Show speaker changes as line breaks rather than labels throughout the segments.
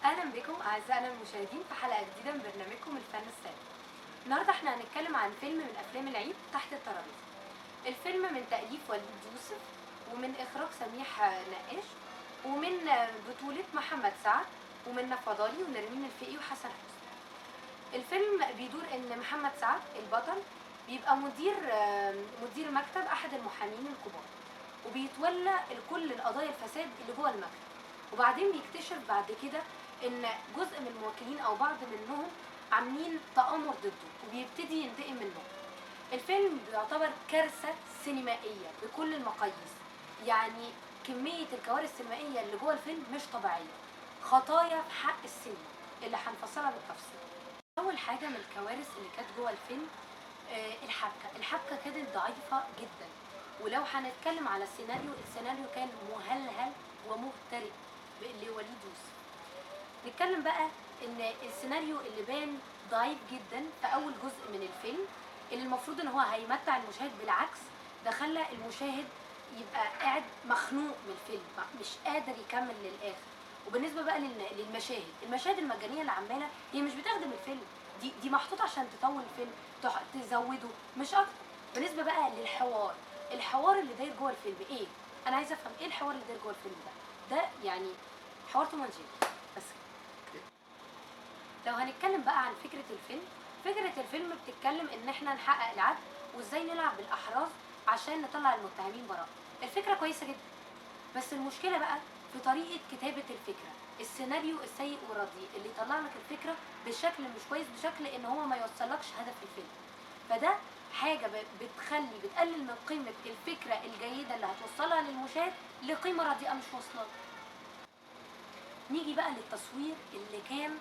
اهلا بكم اعزائنا المشاهدين في حلقه جديده من برنامجكم الفن السابق. النهارده احنا هنتكلم عن فيلم من افلام العيد، تحت الترابيزه. الفيلم من تاليف وليد يوسف، ومن اخراج سميح نقاش، ومن بطوله محمد سعد ومنى فضالي ونرمين الفقي وحسن حسني. الفيلم بيدور ان محمد سعد البطل بيبقى مدير مكتب احد المحامين الكبار، وبيتولى كل القضايا الفساد اللي جوه المكتب. وبعدين بيكتشف بعد كده ان جزء من الموكلين او بعض منهم عاملين تآمر ضده، وبيبتدي ينتقم منهم. الفيلم بيعتبر كارثة سينمائية بكل المقاييس، يعني كمية الكوارث السينمائية اللي جوه الفيلم مش طبيعية، خطايا في حق السينما اللي هنفصلها بالتفصيل. أول حاجة من الكوارث اللي كانت جوه الفيلم الحبكة كانت ضعيفة جدا. ولو هنتكلم على السيناريو كان مهلهل ومهترئ لوليد يوسف. نتكلم بقى ان السيناريو اللي بان ضعيف جدا في اول جزء من الفيلم، اللي المفروض ان هو هيمتع المشاهد، بالعكس ده خلى المشاهد يبقى قاعد مخنوق من الفيلم، مش قادر يكمل للاخر. وبالنسبه بقى المشاهد المجانيه اللي عماله، هي مش بتخدم الفيلم، دي محطوطه عشان تطول الفيلم، تزوده مش اكتر. بالنسبه بقى الحوار اللي داير جوه الفيلم ايه؟ انا عايزه افهم ايه الحوار اللي داير جوه الفيلم ده يعني حوار توم اند جيري بس. لو هنتكلم بقى عن فكرة الفيلم بتتكلم ان احنا نحقق العدل، وازاي نلعب بالاحراز عشان نطلع المتهمين براءة. الفكرة كويسة جدا، بس المشكلة بقى في طريقة كتابة الفكرة، السيناريو السيء والرديء اللي يطلع لك الفكرة بشكل مش كويس، بشكل ان هو ما يوصلكش هدف الفيلم. فده حاجة بتقلل من قيمة الفكرة الجيدة اللي هتوصلها للمشاهد لقيمة رديئة مش واصلة. نيجي بقى للتصوير اللي كان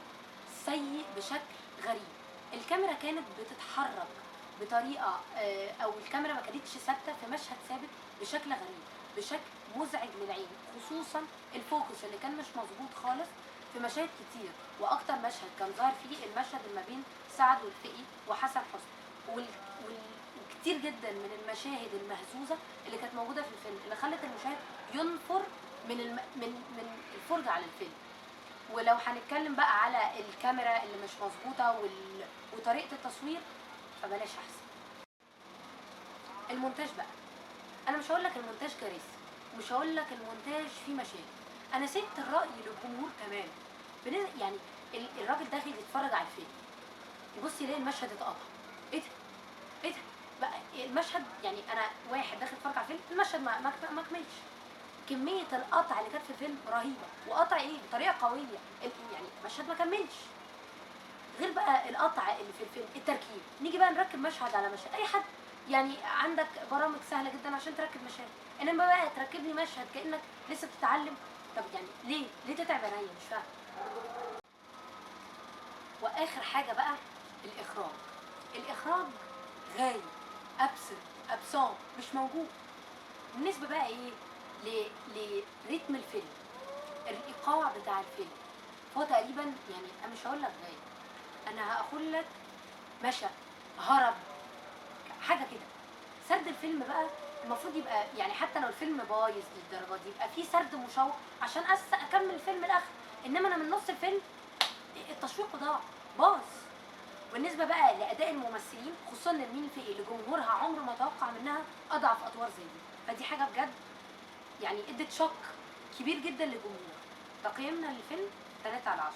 سيء بشكل غريب. الكاميرا كانت بتتحرك بطريقه او الكاميرا ما كانتش ثابته في مشهد ثابت بشكل غريب، بشكل مزعج للعين، خصوصا الفوكس اللي كان مش مظبوط خالص في مشاهد كتير. واكتر مشهد كان ظاهر فيه المشهد اللي ما بين سعد والفقي وحسن حسني، وكتير جدا من المشاهد المهزوزه اللي كانت موجوده في الفيلم، اللي خلت المشاهد ينفر من الفرجه على الفيلم. ولو هنتكلم بقى على الكاميرا اللي مش مظبوطه وطريقه التصوير، فبلاش احسن. المونتاج بقى، انا مش هقول لك المونتاج كارثي، ومش هقول لك المونتاج فيه مشاكل، انا سبت الراي للجمهور كمان. يعني الراجل داخل يتفرج على الفيلم، يبص يلاقي المشهد اتقطع. ايه ده؟ ايه ده؟ بقى المشهد، يعني انا واحد داخل يتفرج على الفيلم، المشهد ما كملش. كميه القطع اللي كانت في الفيلم رهيبه، وقطع ايه بطريقه قويه، يعني المشهد ما كملش. غير بقى القطع اللي في الفيلم، التركيب. نيجي بقى نركب مشهد على مشهد، اي حد يعني عندك برامج سهله جدا عشان تركب مشاهد، انما بقى تركب لي مشهد كانك لسه بتتعلم. طب يعني ليه تتعب عينيا؟ مش فاهم. واخر حاجه بقى الاخراج غايب، ابسون مش موجود. بالنسبه بقى ايه لريتم الفيلم، الايقاع بتاع الفيلم، هو تقريبا، يعني انا مش هقول لك غايب، انا هقول لك مشى، هرب، حاجه كده. سرد الفيلم بقى المفروض يبقى، يعني حتى لو الفيلم بايظ للدرجه دي، يبقى فيه سرد مشوق عشان اكمل الفيلم الاخر. انما انا من نص الفيلم التشويق باظ. بالنسبه بقى لاداء الممثلين، خصوصا نرمين الفقي اللي جمهورها عمره ما توقع منها اضعف ادوار زي دي، فدي حاجه بجد يعني ادت شوك كبير جدا للجمهور. تقييمنا للفيلم 3/10.